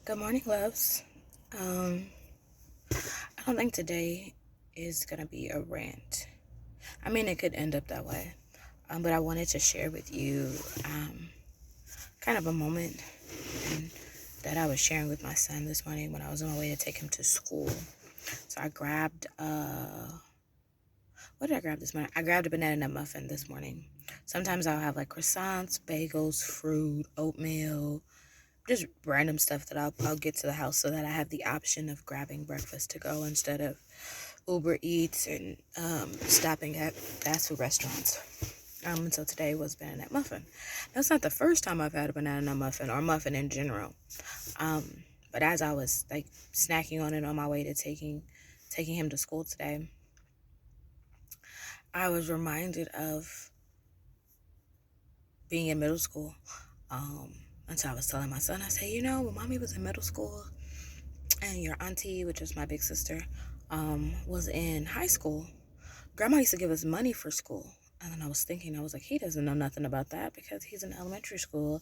Good morning, loves. Um, I don't think today is gonna be a rant. I mean, it could end up that way. But I wanted to share with you kind of a moment and that I was sharing with my son this morning when I was on my way to take him to school. So I grabbed what did I grab this morning? I grabbed a banana nut muffin this morning. Sometimes I'll have like croissants, bagels, fruit, oatmeal, just random stuff that I'll get to the house so that I have the option of grabbing breakfast to go instead of Uber Eats and stopping at fast food restaurants. And so today was banana nut muffin. That's not the first time I've had a banana nut muffin or muffin in general. But as I was like snacking on it on my way to taking him to school today, I was reminded of being in middle school. And so I was telling my son, I said, when mommy was in middle school and your auntie, which is my big sister, was in high school, grandma used to give us money for school. And then I was thinking, I was like, he doesn't know nothing about that because he's in elementary school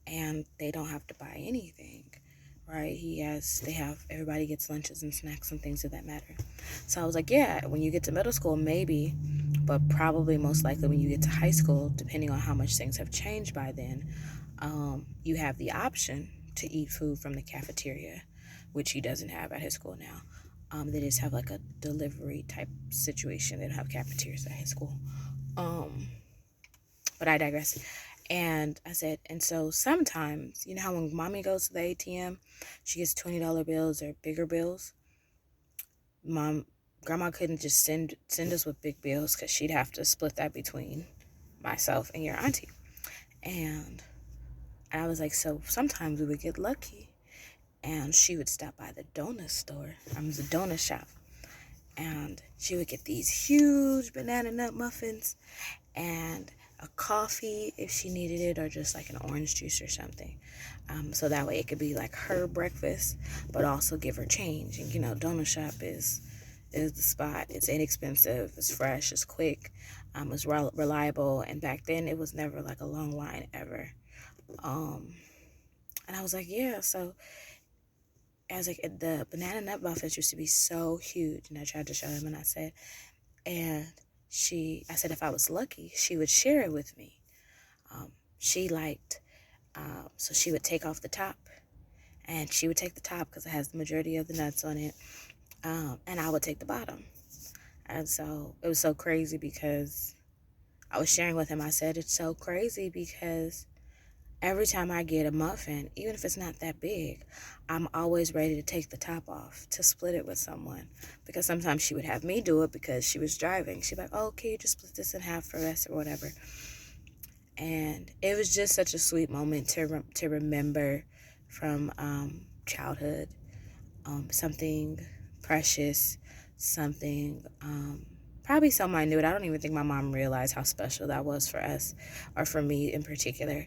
and they don't have to buy anything, right? Everybody gets lunches and snacks and things of that matter. So I was like, yeah, when you get to middle school, maybe, but probably most likely when you get to high school, depending on how much things have changed by then, you have the option to eat food from the cafeteria, which he doesn't have at his school now. They just have like a delivery type situation. They don't have cafeterias at his school. But I digress. And I said, and so sometimes, you know how when mommy goes to the ATM, she gets $20 bills or bigger bills. Grandma couldn't just send us with big bills because she'd have to split that between myself and your auntie. And I was like, so sometimes we would get lucky and she would stop by the donut store. The donut shop. And she would get these huge banana nut muffins and a coffee if she needed it, or just like an orange juice or something. So that way it could be like her breakfast, but also give her change. And donut shop is the spot. It's inexpensive, it's fresh, it's quick, it's reliable. And back then it was never like a long line ever. And I was like, yeah. So I was like, the banana nut muffins used to be so huge, and I tried to show him, and I said if I was lucky, she would share it with me. She liked, so she would take off the top, and she would take the top because it has the majority of the nuts on it, and I would take the bottom. And so it was so crazy because I was sharing with him. I said, it's so crazy because every time I get a muffin, even if it's not that big, I'm always ready to take the top off to split it with someone. Because sometimes she would have me do it because she was driving. She'd be like, oh, can you just split this in half for us or whatever? And it was just such a sweet moment to remember from childhood. Something precious, something probably so minute. I don't even think my mom realized how special that was for us, or for me in particular.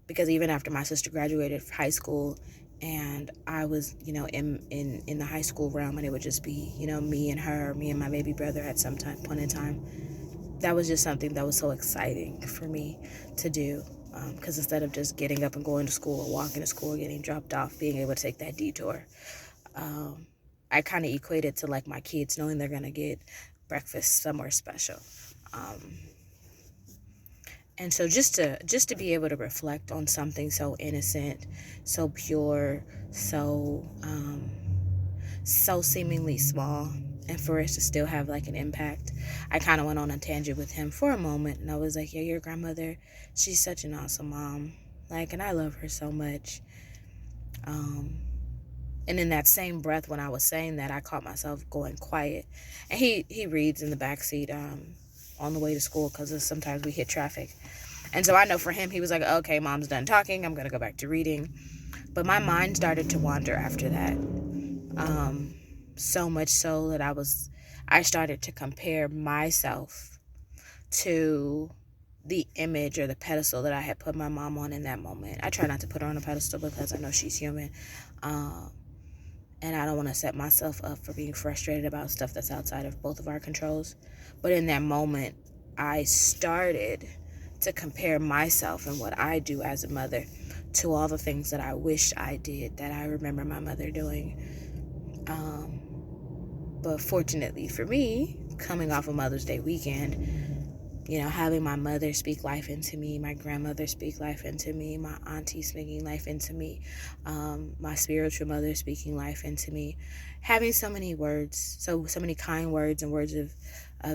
Because even after my sister graduated high school and I was, in the high school realm, and it would just be, me and my baby brother at some point in time, that was just something that was so exciting for me to do. Because instead of just getting up and going to school or walking to school, getting dropped off, being able to take that detour, I kind of equate it to like my kids knowing they're going to get breakfast somewhere special. And so just to be able to reflect on something so innocent, so pure, so seemingly small, and for it to still have like an impact. I kind of went on a tangent with him for a moment, and I was like, yeah, your grandmother, she's such an awesome mom. Like, and I love her so much. And in that same breath, when I was saying that, I caught myself going quiet. And he reads in the backseat on the way to school because sometimes we hit traffic. And so I know for him, he was like, okay, mom's done talking. I'm going to go back to reading. But my mind started to wander after that. So much so that I started to compare myself to the image or the pedestal that I had put my mom on in that moment. I try not to put her on a pedestal because I know she's human. And I don't want to set myself up for being frustrated about stuff that's outside of both of our controls. But in that moment, I started to compare myself and what I do as a mother to all the things that I wish I did that I remember my mother doing. But fortunately for me, coming off of Mother's Day weekend, having my mother speak life into me, my grandmother speak life into me, my auntie speaking life into me, my spiritual mother speaking life into me, having so many words, so many kind words and words of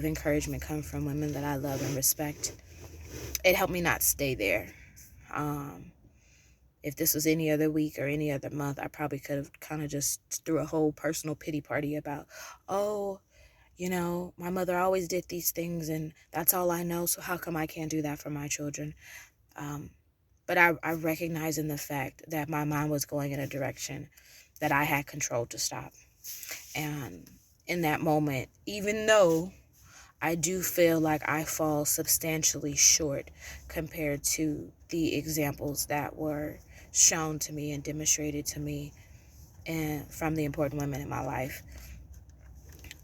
encouragement come from women that I love and respect. It helped me not stay there. If this was any other week or any other month, I probably could have kind of just threw a whole personal pity party about, my mother always did these things and that's all I know, so how come I can't do that for my children? But I recognize in the fact that my mind was going in a direction that I had control to stop. And in that moment, even though I do feel like I fall substantially short compared to the examples that were shown to me and demonstrated to me and from the important women in my life,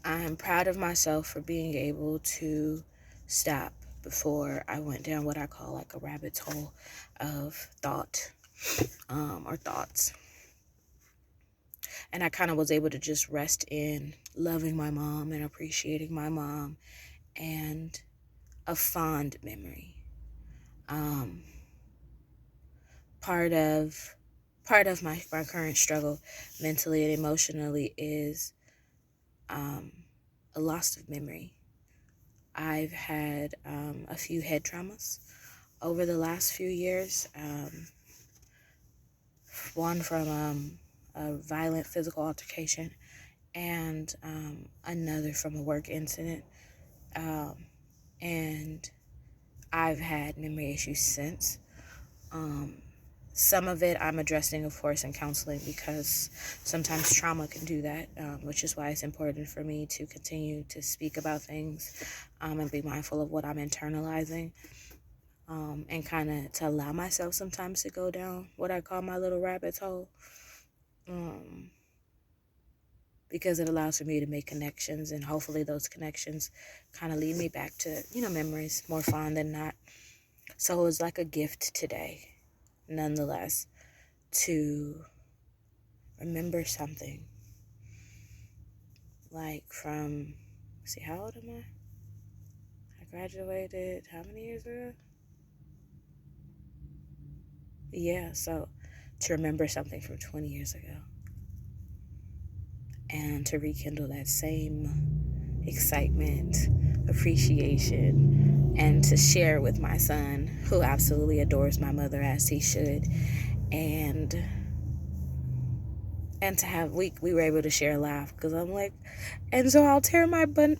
I'm proud of myself for being able to stop before I went down what I call like a rabbit hole of thought or thoughts. And I kind of was able to just rest in loving my mom and appreciating my mom and a fond memory. Part of my current struggle mentally and emotionally is a loss of memory. I've had a few head traumas over the last few years. One from a violent physical altercation and another from a work incident. And I've had memory issues since. Some of it I'm addressing, of course, in counseling because sometimes trauma can do that, which is why it's important for me to continue to speak about things and be mindful of what I'm internalizing and kind of to allow myself sometimes to go down what I call my little rabbit hole because it allows for me to make connections, and hopefully those connections kind of lead me back to, memories more fond than not. So it was like a gift today, nonetheless, to remember something. Like from, how old am I? I graduated how many years ago? Yeah, so to remember something from 20 years ago. And to rekindle that same excitement, appreciation, and to share with my son, who absolutely adores my mother as he should, and to have we were able to share a laugh because I'm like, and so I'll tear my muffin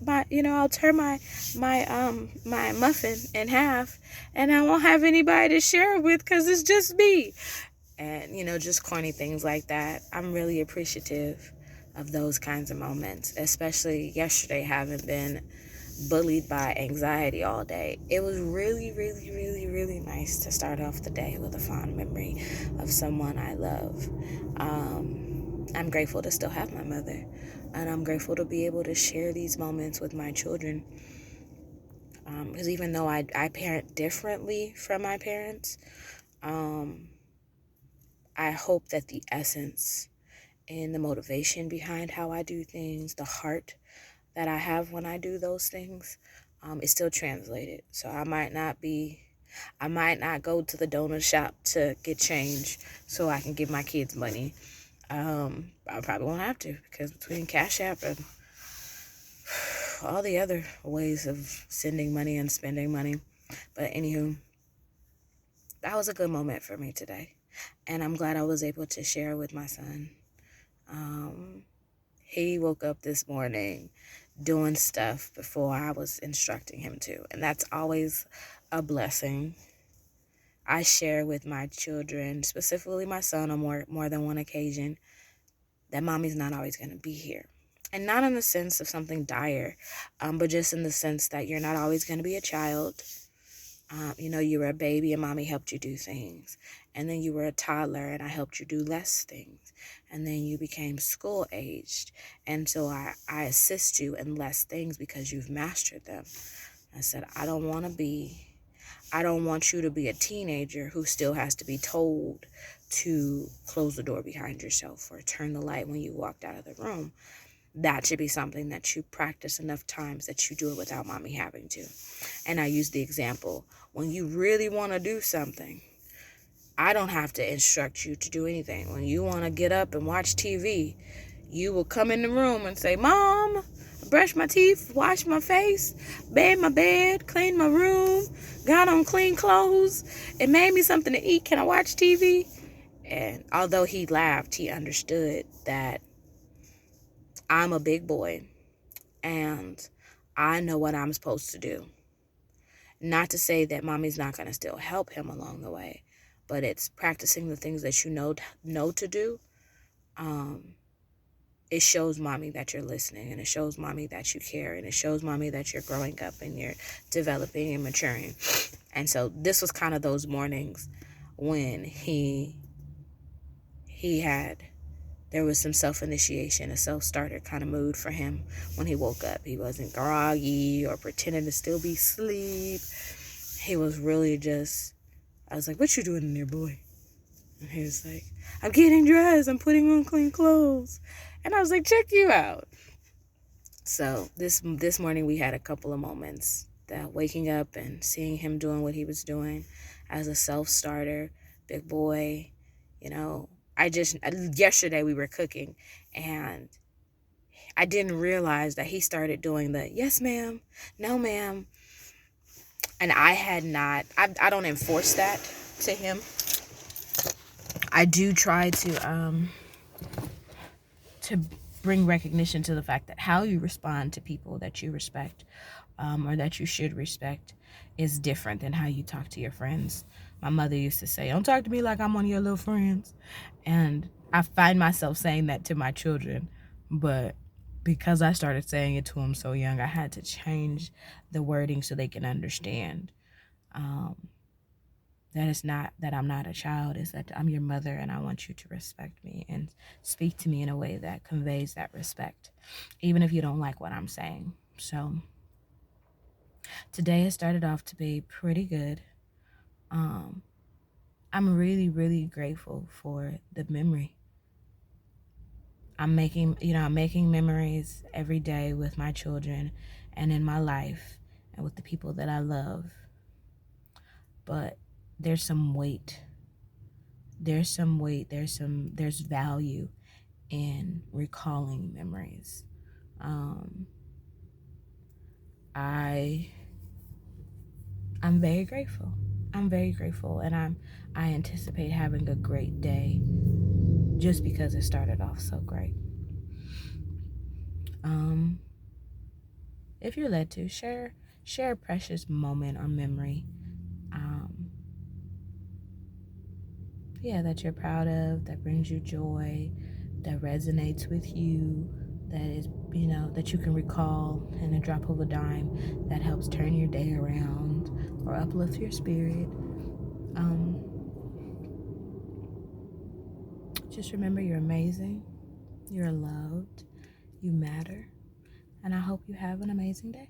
in half, and I won't have anybody to share it with because it's just me, and just corny things like that. I'm really appreciative of those kinds of moments, especially yesterday, having been bullied by anxiety all day. It was really, really, really, really nice to start off the day with a fond memory of someone I love. I'm grateful to still have my mother, and I'm grateful to be able to share these moments with my children. Because even though I parent differently from my parents, I hope that the essence and the motivation behind how I do things, the heart that I have when I do those things, is still translated. So I might not go to the donut shop to get change so I can give my kids money. I probably won't have to, because between Cash App and all the other ways of sending money and spending money. But anywho, that was a good moment for me today. And I'm glad I was able to share with my son. He woke up this morning doing stuff before I was instructing him to. And that's always a blessing. I share with my children, specifically my son, on more than one occasion, that mommy's not always going to be here. And not in the sense of something dire, but just in the sense that you're not always going to be a child. You were a baby and mommy helped you do things. And then you were a toddler and I helped you do less things. And then you became school aged. And so I assist you in less things because you've mastered them. I said, I don't want to be I don't want you to be a teenager who still has to be told to close the door behind yourself or turn the light when you walked out of the room. That should be something that you practice enough times that you do it without mommy having to. And I use the example, when you really want to do something, I don't have to instruct you to do anything. When you want to get up and watch TV, you will come in the room and say, Mom, brush my teeth, wash my face, made my bed, cleaned my room, got on clean clothes, and made me something to eat. Can I watch TV? And although he laughed, he understood that I'm a big boy and I know what I'm supposed to do. Not to say that mommy's not going to still help him along the way, but it's practicing the things that you know to do. It shows mommy that you're listening, and it shows mommy that you care, and it shows mommy that you're growing up and you're developing and maturing. And so this was kind of those mornings when there was some self-initiation, a self-starter kind of mood for him when he woke up. He wasn't groggy or pretending to still be asleep. He was really just, I was like, what you doing in there, boy? And he was like, I'm getting dressed. I'm putting on clean clothes. And I was like, check you out. So this morning we had a couple of moments, that waking up and seeing him doing what he was doing as a self-starter, big boy. Yesterday we were cooking and I didn't realize that he started doing the yes ma'am, no ma'am. And I don't enforce that to him. I do try to bring recognition to the fact that how you respond to people that you respect, or that you should respect, is different than how you talk to your friends. My mother used to say, don't talk to me like I'm one of your little friends. And I find myself saying that to my children, but because I started saying it to them so young, I had to change the wording so they can understand. That it's not that I'm not a child, it's that I'm your mother and I want you to respect me and speak to me in a way that conveys that respect, even if you don't like what I'm saying. So today has started off to be pretty good. I'm really, really grateful for the memory. I'm making memories every day with my children and in my life and with the people that I love. But there's some weight. There's value in recalling memories. I'm very grateful. And I anticipate having a great day just because it started off so great. If you're led to, share a precious moment or memory that you're proud of, that brings you joy, that resonates with you, that is, that you can recall in a drop of a dime, that helps turn your day around or uplift your spirit. Just remember, you're amazing, you're loved, you matter, and I hope you have an amazing day.